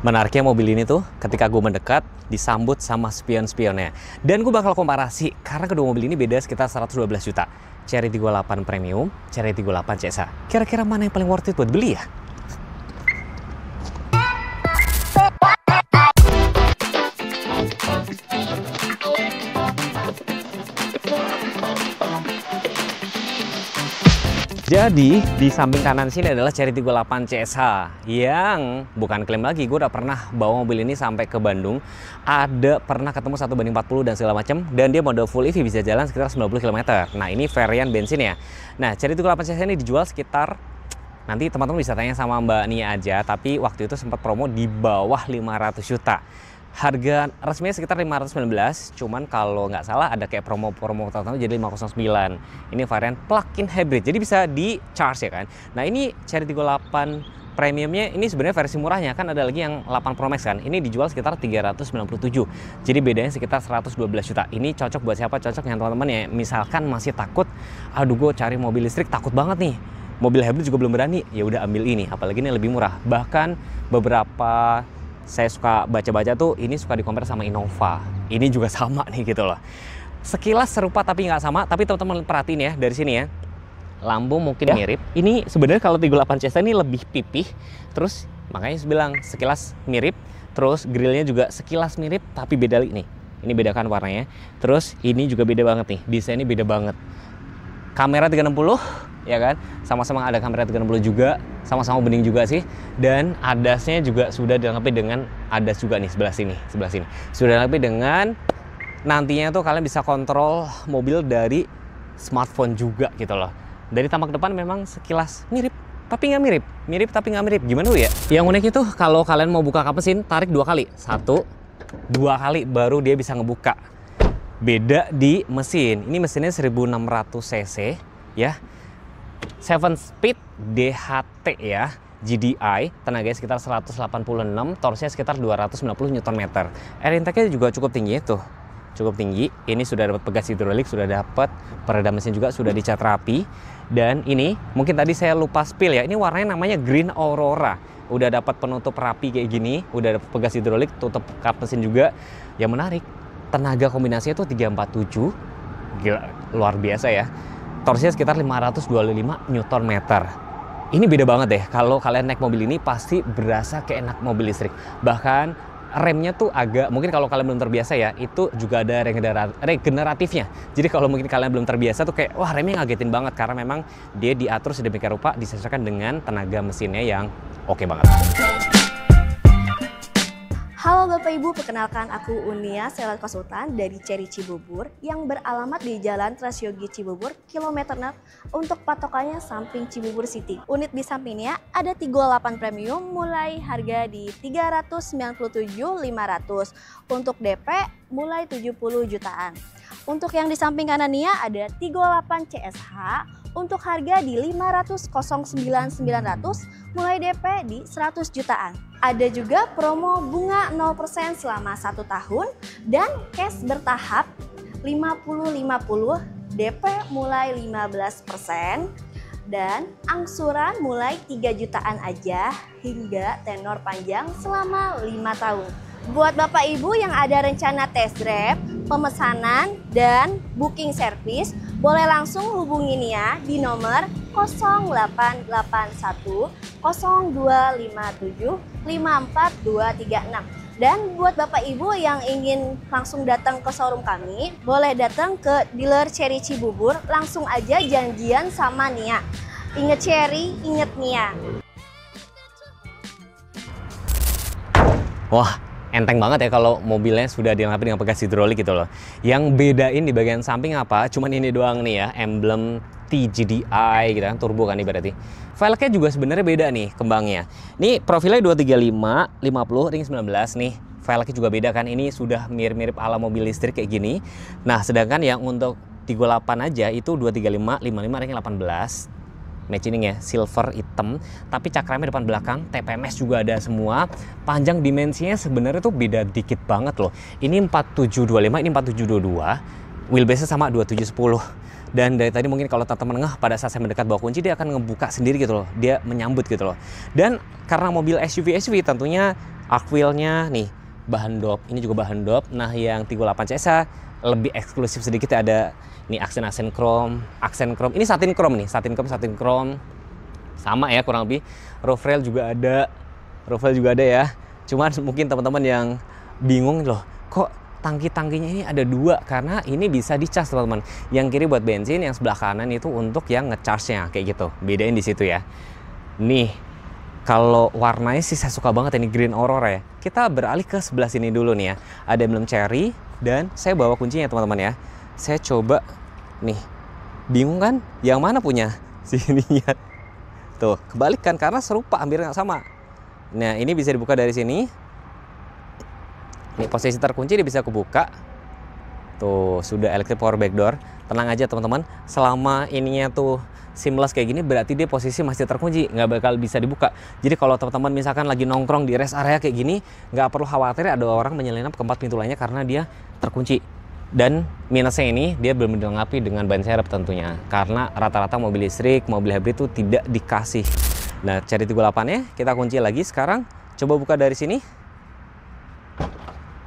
Menariknya mobil ini tuh ketika gue mendekat disambut sama spion-spionnya. Dan gue bakal komparasi karena kedua mobil ini beda sekitar 112 juta. Chery 38 Premium, Chery 38 CSA. Kira-kira mana yang paling worth it buat beli ya? Jadi di samping kanan sini adalah Chery 38 CSH yang bukan klaim lagi, gue udah pernah bawa mobil ini sampai ke Bandung, ada pernah ketemu 1:40 dan segala macam, dan dia mode full EV bisa jalan sekitar 90 km. Nah ini varian bensin ya. Nah Chery 38 CSH ini dijual sekitar, nanti teman-teman bisa tanya sama Mbak Nia aja, tapi waktu itu sempat promo di bawah 500 juta. Harga resminya sekitar 519, cuman kalau nggak salah ada kayak promo-promo tertentu jadi 509. Ini varian plug-in hybrid, jadi bisa di charge ya kan. Nah ini Chery 38 Premiumnya ini sebenarnya versi murahnya, kan ada lagi yang 8 Pro Max kan. Ini dijual sekitar 397, jadi bedanya sekitar 112 juta. Ini cocok buat siapa? Cocok yang teman-teman ya misalkan masih takut, aduh gue cari mobil listrik takut banget nih, mobil hybrid juga belum berani, ya udah ambil ini, apalagi ini lebih murah. Bahkan beberapa saya suka baca-baca tuh ini suka di-compare sama Innova. Ini juga sama nih gitu loh. Sekilas serupa tapi nggak sama. Tapi teman-teman perhatiin ya dari sini ya. Lampu mungkin mirip. Ini sebenarnya kalau 38 CSA ini lebih pipih. Terus makanya saya bilang sekilas mirip. Terus grillnya juga sekilas mirip tapi beda nih. Ini bedakan warnanya. Terus ini juga beda banget nih. Desainnya beda banget. Kamera 360 ya kan, sama-sama ada kamera 360 juga, sama-sama bening juga sih. Dan ADAS-nya juga sudah dilengkapi dengan ADAS juga nih sebelah sini. Sudah dilengkapi dengan nantinya tuh kalian bisa kontrol mobil dari smartphone juga gitu loh. Dari tampak depan memang sekilas mirip, tapi nggak mirip. Mirip tapi nggak mirip. Gimana tuh ya? Yang unik itu kalau kalian mau buka kap mesin, tarik 2 kali. 1, 2 kali baru dia bisa ngebuka. Beda di mesin. Ini mesinnya 1600 cc ya. 7 speed DHT ya, GDI, tenaganya sekitar 186, torsinya sekitar 290 Nm. Air intake-nya juga cukup tinggi itu. Cukup tinggi. Ini sudah dapat pegas hidrolik, sudah dapat peredam mesin juga, sudah dicat rapi. Dan ini mungkin tadi saya lupa spill ya. Ini warnanya namanya Green Aurora. Udah dapat penutup rapi kayak gini, udah dapat pegas hidrolik, tutup kap mesin juga. Yang menarik, tenaga kombinasinya itu 347. Gila, luar biasa ya. Torsinya sekitar 525 Nm. Ini beda banget deh. Kalau kalian naik mobil ini pasti berasa kayak enak mobil listrik. Bahkan remnya tuh agak, mungkin kalau kalian belum terbiasa ya, itu juga ada regeneratifnya. Jadi kalau mungkin kalian belum terbiasa tuh kayak, wah remnya ngagetin banget. Karena memang dia diatur sedemikian rupa, disesuaikan dengan tenaga mesinnya yang oke banget. Halo Bapak Ibu, perkenalkan aku Unia, sales konsultan dari Chery Cibubur yang beralamat di Jalan Trasyogi Cibubur, kilometer 6 untuk patokannya samping Cibubur City. Unit di sampingnya ada 38 Premium mulai harga di 397.500. Untuk DP mulai 70 jutaan. Untuk yang di samping kanannya ada 38 CSH untuk harga di 509.900 mulai DP di 100 jutaan. Ada juga promo bunga 0% selama 1 tahun dan cash bertahap 50-50, DP mulai 15% dan angsuran mulai 3 jutaan aja hingga tenor panjang selama 5 tahun. Buat Bapak Ibu yang ada rencana test drive, pemesanan, dan booking service, boleh langsung hubungi Nia di nomor 0881 0257 54236. Dan buat Bapak Ibu yang ingin langsung datang ke showroom kami, boleh datang ke dealer Chery Cibubur, langsung aja janjian sama Nia. Ingat Chery, inget Nia. Wah, enteng banget ya kalau mobilnya sudah dilengkapi dengan pegas hidrolik gitu loh. Yang bedain di bagian samping apa? Cuman ini doang nih ya, emblem TGDI gitu kan, turbo kan nih berarti. Velgnya juga sebenarnya beda nih kembangnya. Ini profilnya 235, 50, ring 19 nih. Velgnya juga beda kan, ini sudah mirip-mirip ala mobil listrik kayak gini. Nah, sedangkan yang untuk 38 aja itu 235, 55, ring 18. Matching ya, silver hitam, tapi cakramnya depan belakang, TPMS juga ada semua. Panjang dimensinya sebenarnya tuh beda dikit banget loh. Ini 4725, ini 4722. Wheelbase-nya sama 2710. Dan dari tadi mungkin kalau teman-teman ngeh pada saat saya mendekat bawa kunci, dia akan ngebuka sendiri gitu loh. Dia menyambut gitu loh. Dan karena mobil SUV tentunya arc wheel-nya nih bahan dop. Ini juga bahan dop. Nah, yang 38 CSA lebih eksklusif sedikit, ada nih aksen chrome. Ini satin chrome nih, satin chrome. Sama ya kurang lebih. Roof rail juga ada ya. Cuman mungkin teman-teman yang bingung loh, kok tangki-tangkinya ini ada dua, karena ini bisa dicas teman-teman. Yang kiri buat bensin, yang sebelah kanan itu untuk yang ngecasnya kayak gitu. Bedain di situ ya. Nih, kalau warnanya sih saya suka banget ini green aurora ya. Kita beralih ke sebelah sini dulu nih ya. Ada emblem cherry dan saya bawa kuncinya teman-teman ya. Saya coba nih. Bingung kan? Yang mana punya sininya? Tuh, kebalikan karena serupa, hampir nggak sama. Nah, ini bisa dibuka dari sini. Ini posisi terkunci dia bisa kebuka. Tuh, sudah electric power back door. Tenang aja teman-teman, selama ininya tuh seamless kayak gini berarti dia posisi masih terkunci, nggak bakal bisa dibuka. Jadi kalau teman-teman misalkan lagi nongkrong di rest area kayak gini, nggak perlu khawatir ada orang menyelinap ke empat pintu lainnya karena dia terkunci. Dan minusnya ini dia belum dilengkapi dengan ban serep tentunya, karena rata-rata mobil listrik, mobil hybrid itu tidak dikasih. Nah, Cherry 38-nya kita kunci lagi sekarang. Coba buka dari sini.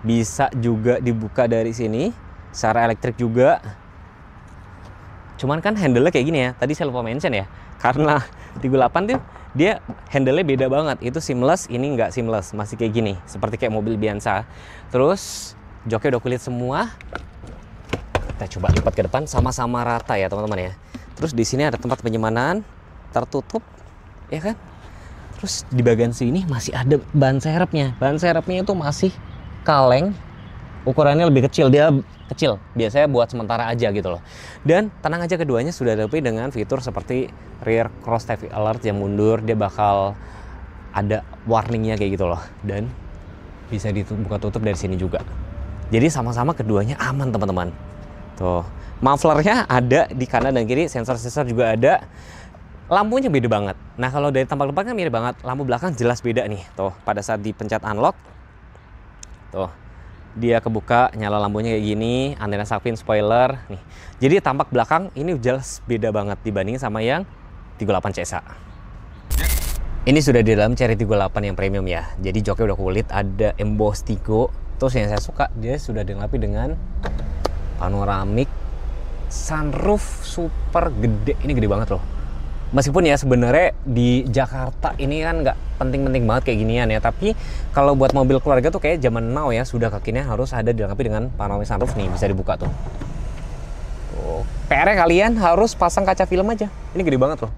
Bisa juga dibuka dari sini secara elektrik juga. Cuman kan handle-nya kayak gini ya. Tadi saya lupa mention ya. Karena 38 tuh dia handle-nya beda banget. Itu seamless, ini nggak seamless. Masih kayak gini. Seperti kayak mobil biasa. Terus joknya udah kulit semua. Kita coba lipat ke depan sama-sama rata ya teman-teman ya. Terus di sini ada tempat penyimpanan tertutup, ya kan? Terus di bagian sini masih ada ban serepnya. Ban serepnya itu masih kaleng, ukurannya lebih kecil, dia kecil, biasanya buat sementara aja gitu loh. Dan tenang aja, keduanya sudah dilengkapi dengan fitur seperti rear cross traffic alert yang mundur, dia bakal ada warningnya kayak gitu loh. Dan bisa dibuka tutup dari sini juga. Jadi sama-sama keduanya aman teman-teman. Tuh, mufflernya ada di kanan dan kiri, sensor-sensor juga ada. Lampunya beda banget. Nah, kalau dari tampak depan kan mirip banget, lampu belakang jelas beda nih. Tuh, pada saat dipencet unlock, tuh, dia kebuka, nyala lampunya kayak gini, antena shark fin, spoiler nih. Jadi tampak belakang ini jelas beda banget dibanding sama yang 38 CSA. Ini sudah di dalam Cherry 38 yang premium ya. Jadi joknya udah kulit, ada emboss Tigo. Terus yang saya suka, dia sudah dilengkapi dengan panoramik sunroof super gede. Ini gede banget loh. Meskipun ya sebenarnya di Jakarta ini kan nggak penting-penting banget kayak ginian ya, tapi kalau buat mobil keluarga tuh kayak zaman now ya, sudah kekinian harus ada dilengkapi dengan panoramik sunroof nih, bisa dibuka tuh. PR-nya kalian harus pasang kaca film aja. Ini gede banget loh.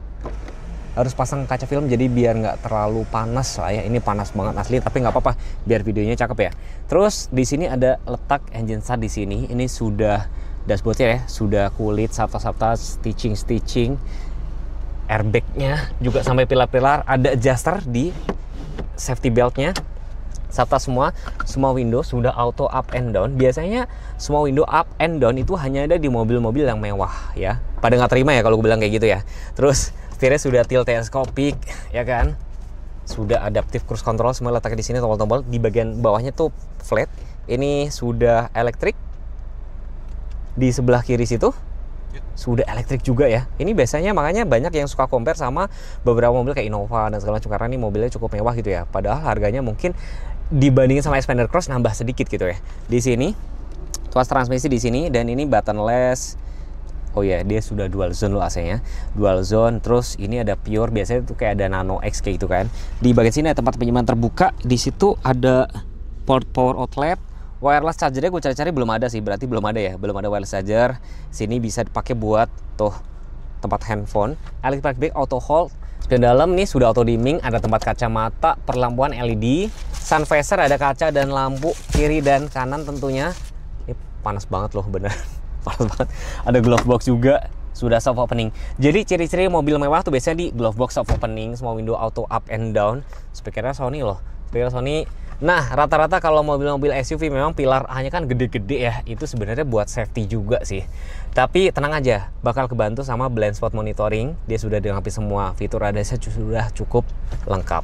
Harus pasang kaca film jadi biar nggak terlalu panas lah ya. Ini panas banget asli, tapi nggak apa-apa biar videonya cakep ya. Terus di sini ada letak engine start di sini. Ini sudah dashboardnya ya, sudah kulit, sabta-sabta, stitching. Airbagnya juga sampai pilar-pilar, ada adjuster di safety beltnya, serta semua window sudah auto up and down. Biasanya semua window up and down itu hanya ada di mobil-mobil yang mewah ya. Pada nggak terima ya kalau gue bilang kayak gitu ya. Terus setirnya sudah tilt teleskopik ya kan. Sudah adaptive cruise control, semua letaknya di sini, tombol-tombol di bagian bawahnya tuh flat. Ini sudah elektrik. Di sebelah kiri situ sudah elektrik juga ya. Ini biasanya makanya banyak yang suka compare sama beberapa mobil kayak Innova dan segala macam, karena ini mobilnya cukup mewah gitu ya. Padahal harganya mungkin dibandingin sama Xpander Cross nambah sedikit gitu ya. Di sini tuas transmisi di sini, dan ini buttonless. Oh ya, dia sudah dual zone loh AC-nya. Dual zone. Terus ini ada pure, biasanya tuh kayak ada Nano X kayak gitu kan. Di bagian sini ada tempat penyimpanan terbuka. Di situ ada port power outlet. Wireless chargernya gue cari-cari belum ada sih, berarti belum ada ya, belum ada wireless charger. Sini bisa dipakai buat tuh tempat handphone. Electric brake auto hold. Dan dalam nih sudah auto dimming, ada tempat kacamata, perlampuan LED, sun visor, ada kaca dan lampu kiri dan kanan tentunya. Ini panas banget loh bener, panas banget. Ada glove box juga, sudah soft opening. Jadi ciri-ciri mobil mewah tuh biasanya di glove box soft opening, semua window auto up and down. Speakernya Sony loh, speaker Sony. Nah, rata-rata kalau mobil-mobil SUV memang pilar A-nya kan gede-gede ya. Itu sebenarnya buat safety juga sih. Tapi tenang aja, bakal kebantu sama blind spot monitoring. Dia sudah dilengkapi semua fitur ADAS, sudah cukup lengkap.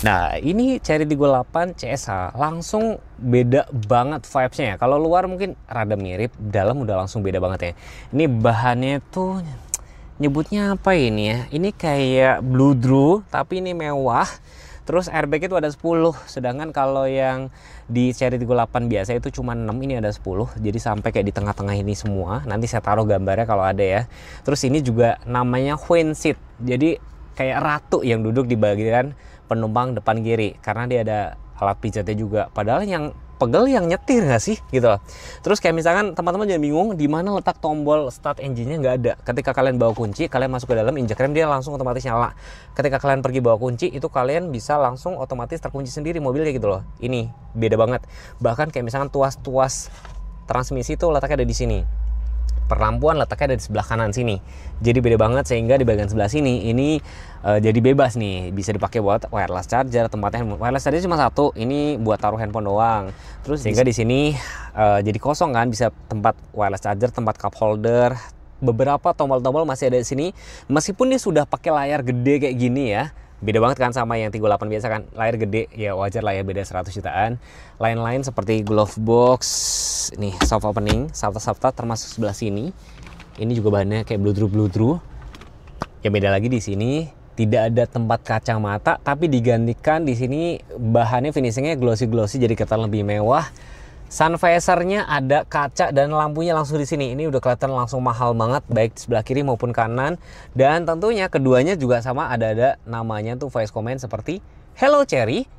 Nah, ini Cherry 38 CSH langsung beda banget vibes-nya ya. Kalau luar mungkin rada mirip, dalam udah langsung beda banget ya. Ini bahannya tuh nyebutnya apa ini ya? Ini kayak Blue Drew, tapi ini mewah. Terus airbag itu ada 10, sedangkan kalau yang di Cherry 38 biasa itu cuma 6, ini ada 10. Jadi sampai kayak di tengah-tengah ini semua. Nanti saya taruh gambarnya kalau ada ya. Terus ini juga namanya Queen Seat. Jadi kayak ratu yang duduk di bagian penumpang depan kiri, karena dia ada alat pijatnya juga. Padahal yang pegel yang nyetir nggak sih gitu loh. Terus kayak misalkan teman-teman jangan bingung di mana letak tombol start engine-nya, nggak ada. Ketika kalian bawa kunci, kalian masuk ke dalam, injek rem, dia langsung otomatis nyala. Ketika kalian pergi bawa kunci, itu kalian bisa langsung otomatis terkunci sendiri mobilnya gitu loh. Ini beda banget. Bahkan kayak misalkan tuas-tuas transmisi itu letaknya ada di sini. Perlampuan letaknya ada di sebelah kanan sini. Jadi beda banget, sehingga di bagian sebelah sini ini jadi bebas nih, bisa dipakai buat wireless charger. Tempatnya wireless charger cuma satu, ini buat taruh handphone doang. Terus sehingga di sini jadi kosong kan, bisa tempat wireless charger, tempat cup holder. Beberapa tombol-tombol masih ada di sini, meskipun dia sudah pakai layar gede kayak gini ya. Beda banget kan sama yang 38 biasa kan, layar gede ya, wajar lah ya, beda 100 jutaan. Lain-lain seperti glove box, nih soft opening, safta-safta termasuk sebelah sini. Ini juga bahannya kayak Blue Drew. Ya beda lagi di sini tidak ada tempat kacamata, tapi digantikan di sini bahannya finishingnya glossy jadi kelihatan lebih mewah. Sun visor-nya ada kaca dan lampunya langsung di sini. Ini udah kelihatan langsung mahal banget, baik sebelah kiri maupun kanan. Dan tentunya keduanya juga sama, ada namanya tuh voice command seperti Hello Cherry.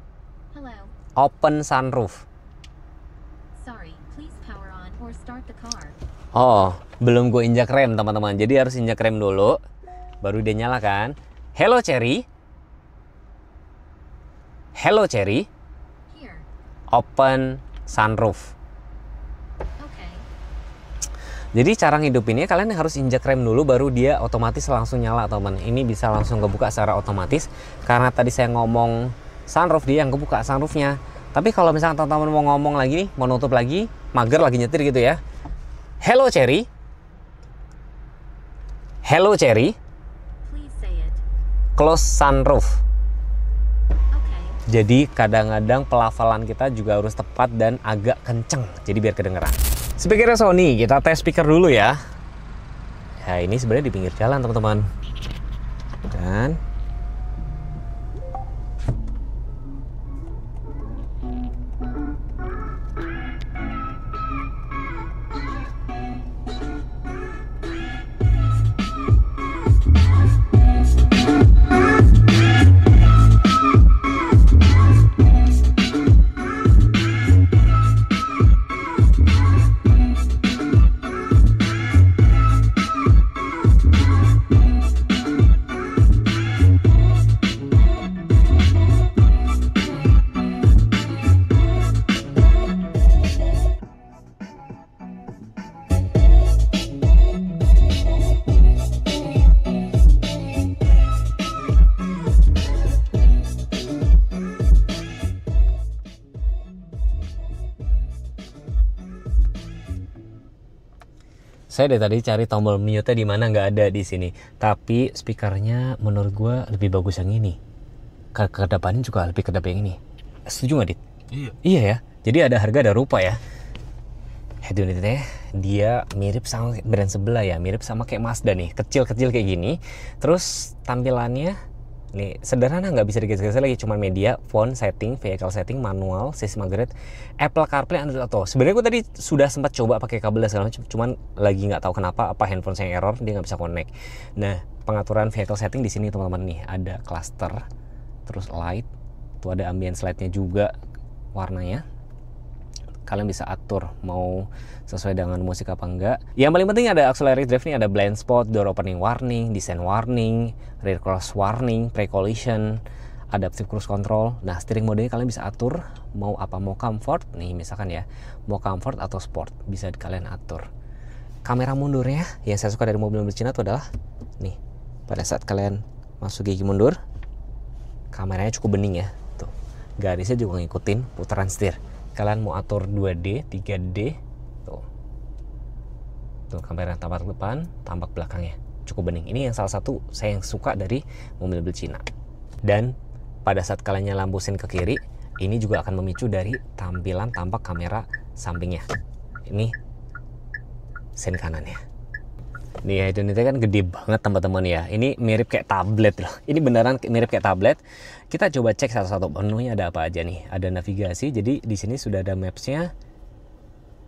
Hello. Open sunroof. Sorry, please power on or start the car. Oh, belum gue injak rem teman-teman. Jadi harus injak rem dulu, baru dia nyala kan. Hello Cherry. Hello Cherry. Here. Open sunroof. Okay. Jadi cara ngidupinnya kalian harus injak rem dulu, baru dia otomatis langsung nyala teman. Ini bisa langsung kebuka secara otomatis, karena tadi saya ngomong sunroof, dia yang kebuka sunroofnya. Tapi kalau misalnya teman-teman mau ngomong lagi nih, mau nutup lagi, mager lagi nyetir gitu ya. Hello Cherry. Hello Cherry. Please say it. Close sunroof. Okay. Jadi kadang-kadang pelafalan kita juga harus tepat dan agak kenceng, jadi biar kedengeran. Speakernya Sony, kita tes speaker dulu ya. Ya ini sebenarnya di pinggir jalan teman-teman. Dan saya dari tadi cari tombol mute-nya di mana, nggak ada di sini. Tapi speakernya menurut gue lebih bagus yang ini. Kedepannya juga lebih kedap yang ini. Setuju nggak, Dit? Iya. Iya ya. Jadi ada harga ada rupa ya. Head unitnya dia mirip sama brand sebelah ya, mirip sama kayak Mazda nih, kecil-kecil kayak gini. Terus tampilannya nih sederhana, nggak bisa digeser-geser lagi, cuman media, phone, setting, vehicle setting, manual, sistem upgrade, Apple CarPlay, Android Auto. Sebenarnya gue tadi sudah sempat coba pakai kabel segala macam, cuman lagi nggak tahu kenapa, apa handphone saya error, dia nggak bisa connect. Nah, pengaturan vehicle setting di sini teman-teman nih, ada cluster, terus light, tuh ada ambient slide-nya juga warnanya. Kalian bisa atur mau sesuai dengan musik apa enggak. Yang paling penting ada auxiliary drive nih, ada blind spot, door opening warning, descent warning, rear cross warning, pre-collision, adaptive cruise control. Nah, steering mode-nya kalian bisa atur mau apa, mau comfort nih misalkan ya, mau comfort atau sport bisa kalian atur. Kamera mundurnya yang saya suka dari mobil-mobil Cina itu adalah nih, pada saat kalian masuk gigi mundur, kameranya cukup bening ya. Tuh, garisnya juga ngikutin putaran setir. Kalian mau atur 2D, 3D, tuh kamera tampak depan, tampak belakangnya cukup bening. Ini yang salah satu saya yang suka dari mobil-mobil Cina. Dan pada saat kalian nyala lampu sen ke kiri, ini juga akan memicu dari tampilan tampak kamera sampingnya. Ini sen kanannya. Nih head unitnya kan gede banget teman-teman ya. Ini mirip kayak tablet loh. Ini beneran mirip kayak tablet. Kita coba cek satu-satu menunya ada apa aja nih. Ada navigasi. Jadi di sini sudah ada maps-nya.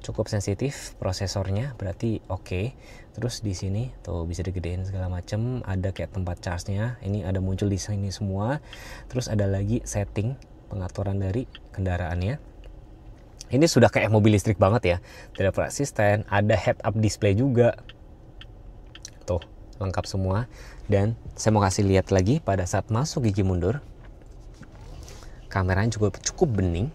Cukup sensitif prosesornya, berarti oke. Terus di sini tuh bisa digedein segala macam. Ada kayak tempat charge-nya. Ini ada muncul di sini semua. Terus ada lagi setting pengaturan dari kendaraannya. Ini sudah kayak mobil listrik banget ya. Driver assistant, ada head-up display juga. Tuh, lengkap semua. Dan saya mau kasih lihat lagi pada saat masuk gigi mundur. Kameranya juga cukup bening.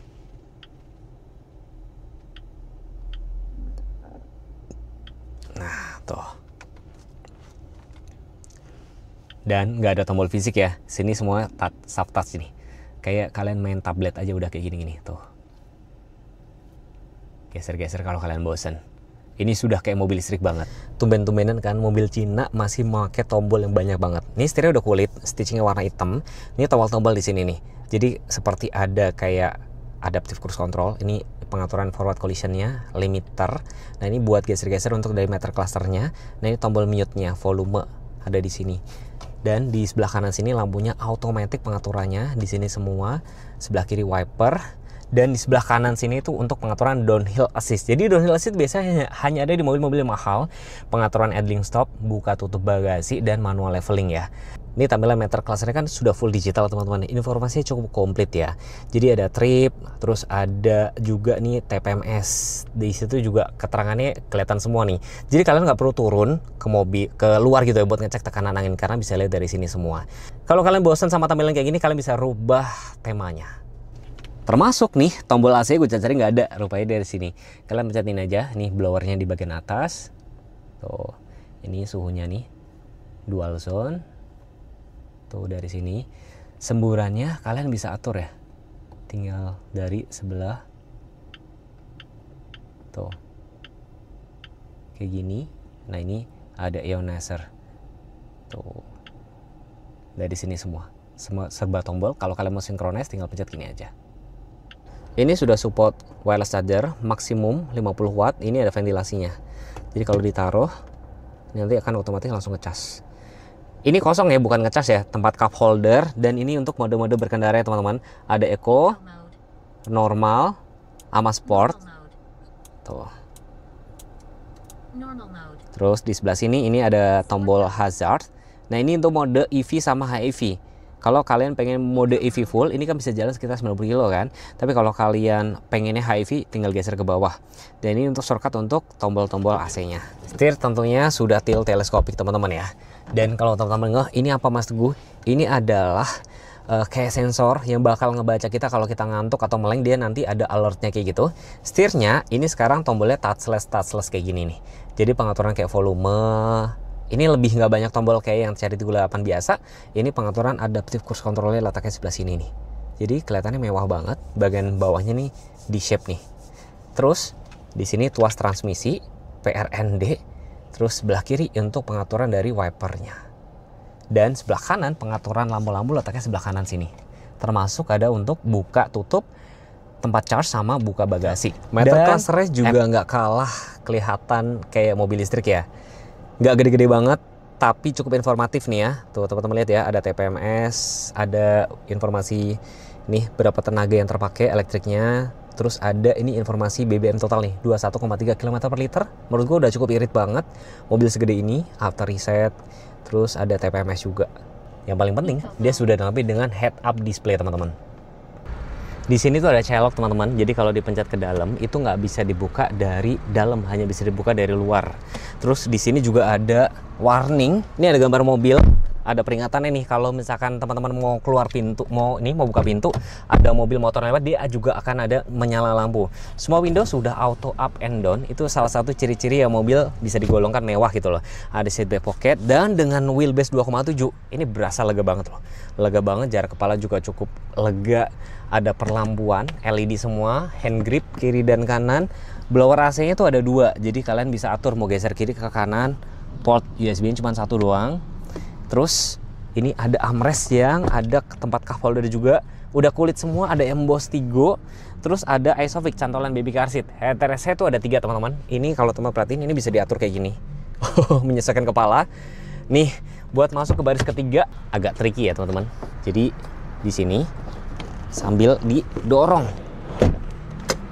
Nah, tuh. Dan nggak ada tombol fisik ya. Sini semua soft touch ini. Kayak kalian main tablet aja udah kayak gini-gini. Tuh. Geser-geser kalau kalian bosan. Ini sudah kayak mobil listrik banget. Tumben-tumbenan kan mobil Cina masih pakai tombol yang banyak banget. Ini setirnya udah kulit, stitchingnya warna hitam. Ini tombol-tombol di sini nih. Jadi seperti ada kayak adaptive cruise control. Ini pengaturan forward collisionnya, limiter. Nah ini buat geser-geser untuk diameter clusternya. Nah ini tombol mute-nya, volume ada di sini. Dan di sebelah kanan sini lampunya automatic pengaturannya. Di sini semua. Sebelah kiri wiper. Dan di sebelah kanan sini itu untuk pengaturan downhill assist. Jadi downhill assist biasanya hanya ada di mobil-mobil mahal. Pengaturan idling stop, buka tutup bagasi, dan manual leveling ya. Ini tampilan meter clusternya kan sudah full digital teman-teman. Informasinya cukup komplit ya. Jadi ada trip, terus ada juga nih TPMS. Di situ juga keterangannya kelihatan semua nih. Jadi kalian nggak perlu turun ke mobil, ke luar gitu ya buat ngecek tekanan angin karena bisa lihat dari sini semua. Kalau kalian bosan sama tampilan kayak gini, kalian bisa rubah temanya. Termasuk nih tombol AC gue cari nggak ada, rupanya dari sini. Kalian pencetin aja, nih blowernya di bagian atas. Tuh, ini suhunya nih, dual zone. Tuh dari sini. Semburannya kalian bisa atur ya. Tinggal dari sebelah. Tuh. Kayak gini. Nah ini ada ionizer. Tuh. Dari sini semua. Serba tombol. Kalau kalian mau synchronize tinggal pencet gini aja. Ini sudah support wireless charger maksimum 50 watt. Ini ada ventilasinya. Jadi kalau ditaruh nanti akan otomatis langsung ngecas. Ini kosong ya, bukan ngecas ya, tempat cup holder. Dan ini untuk mode-mode berkendara ya teman-teman. Ada eco, normal, sama sport. Tuh. Terus di sebelah sini ini ada tombol hazard. Nah ini untuk mode EV sama HEV. Kalau kalian pengen mode EV full, ini kan bisa jalan sekitar 90 kilo kan. Tapi kalau kalian pengennya HEV, tinggal geser ke bawah. Dan ini untuk shortcut untuk tombol-tombol AC-nya. Setir tentunya sudah tilt teleskopik teman-teman ya. Dan kalau teman-teman ngeh, ini apa Mas Teguh? Ini adalah kayak sensor yang bakal ngebaca kita kalau kita ngantuk atau meleng, dia nanti ada alertnya kayak gitu. Setirnya ini sekarang tombolnya touchless kayak gini nih. Jadi pengaturan kayak volume. Ini lebih nggak banyak tombol kayak yang Cherry 38 biasa. Ini pengaturan adaptive cruise controlnya letaknya sebelah sini nih. Jadi kelihatannya mewah banget. Bagian bawahnya nih di shape nih. Terus di sini tuas transmisi PRND. Terus sebelah kiri untuk pengaturan dari wipernya. Dan sebelah kanan pengaturan lampu-lampu letaknya sebelah kanan sini. Termasuk ada untuk buka tutup tempat charge sama buka bagasi. Meter clusternya juga nggak kalah kelihatan kayak mobil listrik ya. Nggak gede-gede banget, tapi cukup informatif nih ya. Tuh teman-teman lihat ya, ada TPMS, ada informasi nih berapa tenaga yang terpakai elektriknya. Terus ada ini informasi BBM total nih, 21,3 km per liter. Menurut gue udah cukup irit banget. Mobil segede ini, after reset, terus ada TPMS juga. Yang paling penting, dia sudah dilengkapi dengan head-up display teman-teman. Di sini tuh ada celok teman-teman, jadi kalau dipencet ke dalam itu nggak bisa dibuka dari dalam, hanya bisa dibuka dari luar. Terus di sini juga ada warning, ini ada gambar mobil, ada peringatannya nih kalau misalkan teman-teman mau keluar pintu, mau buka pintu, ada mobil motor lewat, dia juga akan ada menyala lampu. Semua window sudah auto up and down, itu salah satu ciri-ciri ya mobil bisa digolongkan mewah gitu loh. Ada seat back pocket dan dengan wheelbase 2,7, ini berasa lega banget loh. Lega banget, jarak kepala juga cukup lega. Ada perlampuan, LED semua, hand grip kiri dan kanan. Blower AC-nya tuh ada 2, jadi kalian bisa atur mau geser kiri ke kanan. Port USB-nya cuma 1 doang. Terus Ini ada armrest yang ada tempat cup holder juga. Udah kulit semua, ada emboss Tigo. Terus ada Isofix cantolan baby car seat. Headrestnya itu ada 3 teman-teman. Ini kalau teman perhatiin ini bisa diatur kayak gini. Menyesuaikan kepala. Nih, buat masuk ke baris ketiga agak tricky ya teman-teman. Jadi di sini sambil didorong.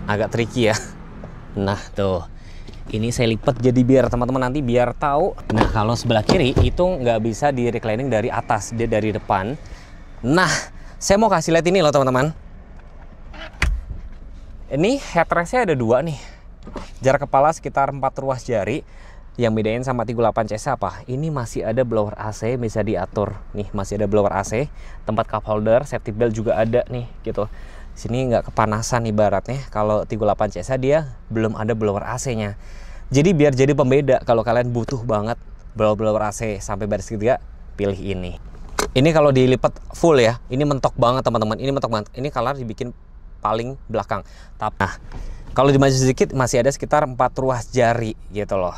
Agak tricky ya. Nah, tuh. Ini saya lipat jadi biar teman-teman nanti biar tahu. Nah, kalau sebelah kiri itu nggak bisa di reclining dari atas, dia dari depan. Nah, saya mau kasih lihat ini loh teman-teman. Ini headrestnya ada 2 nih. Jarak kepala sekitar 4 ruas jari. Yang bedain sama 38 CS apa? Ini masih ada blower AC, bisa diatur. Nih, masih ada blower AC. Tempat cup holder, safety belt juga ada nih gitu. Sini nggak kepanasan ibaratnya. Kalau 38 CS dia belum ada blower AC-nya. Jadi biar jadi pembeda kalau kalian butuh banget blower AC sampai baris ketiga, pilih ini. Ini kalau dilipat full ya, ini mentok banget teman-teman. Ini mentok banget. Ini color dibikin paling belakang. Nah, kalau dimaju sedikit masih ada sekitar 4 ruas jari gitu loh.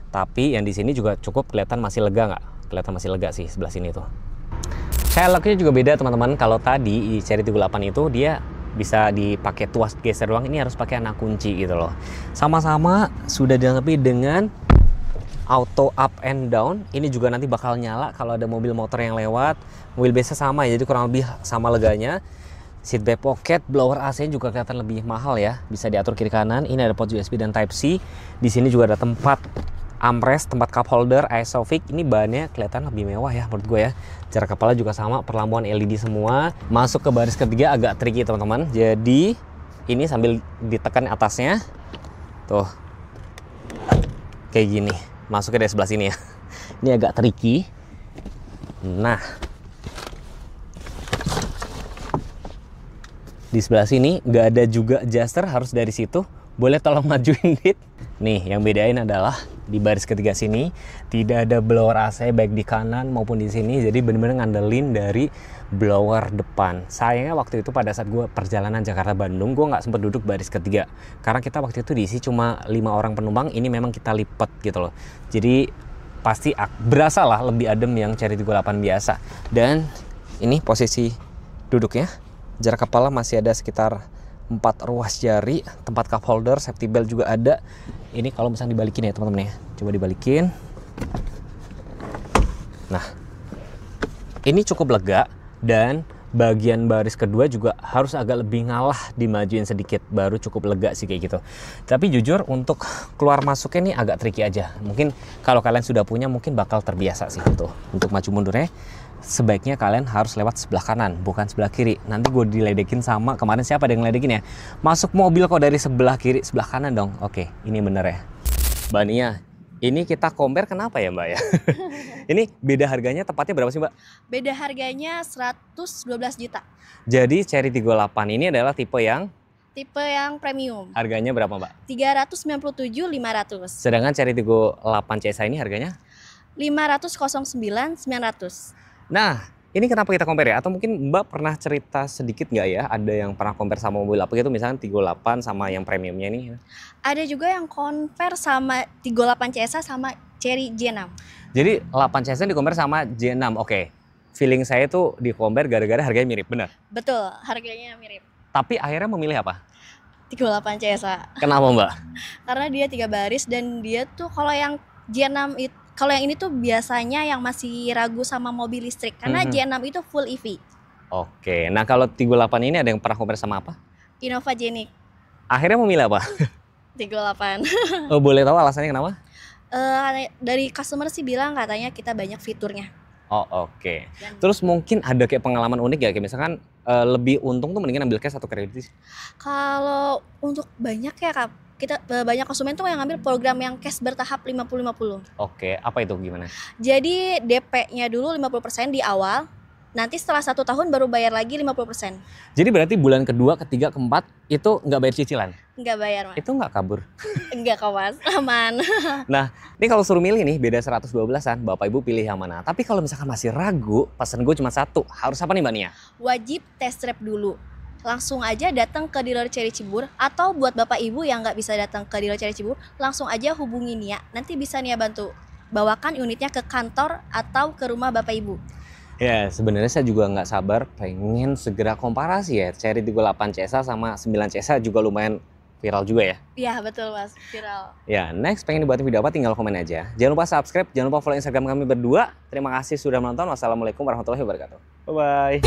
Tapi yang di sini juga cukup kelihatan masih lega nggak? Kelihatan masih lega sih sebelah sini tuh. Velgnya juga beda teman-teman. Kalau tadi di Cherry 38 itu dia bisa dipakai tuas geser doang, ini harus pakai anak kunci gitu loh. Sama-sama sudah dilengkapi dengan auto up and down. Ini juga nanti bakal nyala kalau ada mobil motor yang lewat. Mobil biasa sama ya, jadi kurang lebih sama leganya. Seat back pocket, blower AC juga kelihatan lebih mahal ya. Bisa diatur kiri kanan. Ini ada port USB dan Type C. Di sini juga ada tempat armrest, tempat cup holder, Isofix. Ini bahannya kelihatan lebih mewah ya menurut gue ya. Jarak kepala juga sama, perlampuan LED semua. Masuk ke baris ketiga agak tricky teman-teman. Jadi ini sambil ditekan atasnya. Tuh. Kayak gini. Masuknya dari sebelah sini ya. Ini agak tricky. Nah. Di sebelah sini nggak ada juga adjuster, harus dari situ. Boleh tolong majuin dit. Nih, yang bedain adalah di baris ketiga sini tidak ada blower AC baik di kanan maupun di sini. Jadi bener-bener ngandelin dari blower depan. Sayangnya waktu itu pada saat gue perjalanan Jakarta-Bandung, gue nggak sempat duduk baris ketiga. Karena kita waktu itu diisi cuma 5 orang penumpang, ini memang kita lipat gitu loh. Jadi pasti berasa lah lebih adem yang Cherry 38 biasa. Dan ini posisi duduknya. Jarak kepala masih ada sekitar 4 ruas jari, tempat cup holder, safety belt juga ada. Ini kalau misalnya dibalikin ya teman-teman ya. Coba dibalikin. Nah, ini cukup lega dan bagian baris kedua juga harus agak lebih ngalah dimajuin sedikit baru cukup lega sih kayak gitu. Tapi jujur untuk keluar masuknya ini agak tricky aja. Mungkin kalau kalian sudah punya mungkin bakal terbiasa sih tuh. Untuk maju mundurnya sebaiknya kalian harus lewat sebelah kanan, bukan sebelah kiri. Nanti gue diledekin sama kemarin siapa yang ngeledekin ya? Masuk mobil kok dari sebelah kiri, sebelah kanan dong. Oke, ini bener ya. Mbak Nia, ini kita compare kenapa ya Mbak ya? Ini beda harganya tepatnya berapa sih Mbak? Beda harganya 112 juta. Jadi Cherry 38 ini adalah tipe yang premium. Harganya berapa Mbak? 397.500. Sedangkan Cherry 38 CSA ini harganya? 509.900. Nah, ini kenapa kita compare ya? Atau mungkin Mbak pernah cerita sedikit nggak ya? Ada yang pernah compare sama mobil apa gitu, misalnya 38 sama yang premiumnya nih? Ada juga yang compare sama 38 CSA sama Cherry J6. Jadi 8 CSA di compare sama J6, oke. Feeling saya tuh di compare gara-gara harganya mirip, benar? Betul, harganya mirip. Tapi akhirnya memilih apa? 38 CSA. Kenapa Mbak? Karena dia 3 baris dan dia tuh kalau yang J6 itu, kalau yang ini tuh biasanya yang masih ragu sama mobil listrik. Karena J6 itu full EV. Oke, nah kalau 38 ini ada yang pernah compare sama apa? Innova Genic. Akhirnya memilih apa? 38. Oh, boleh tahu alasannya kenapa? Dari customer sih bilang katanya kita banyak fiturnya. Oh oke. Terus mungkin ada kayak pengalaman unik ya? Kayak misalkan lebih untung tuh mendingan ambil cash atau kredit sih? Kalau untuk banyak ya Kak, kita banyak konsumen tuh yang ngambil program yang cash bertahap 50-50. Oke, apa itu gimana? Jadi DP-nya dulu 50% di awal, nanti setelah 1 tahun baru bayar lagi 50%. Jadi berarti bulan kedua, ketiga, keempat itu nggak bayar cicilan? Nggak bayar Mas. Itu nggak kabur? Enggak kok Mas, aman. Nah, ini kalau suruh milih nih beda 112-an, Bapak Ibu pilih yang mana? Tapi kalau misalkan masih ragu, pesan gue cuma satu, harus apa nih Mbak Nia? Wajib test drive dulu. Langsung aja datang ke dealer Cherry Cibubur, atau buat Bapak Ibu yang nggak bisa datang ke dealer Cherry Cibubur, langsung aja hubungi Nia. Nanti bisa Nia bantu bawakan unitnya ke kantor atau ke rumah Bapak Ibu. Ya, sebenarnya saya juga nggak sabar pengen segera komparasi ya. Cherry 38 CSA sama 9 CSA juga lumayan viral juga ya. Iya betul mas, viral. Ya, next pengen dibuatin video apa tinggal komen aja. Jangan lupa subscribe, jangan lupa follow Instagram kami berdua. Terima kasih sudah menonton. Wassalamualaikum warahmatullahi wabarakatuh. Bye-bye.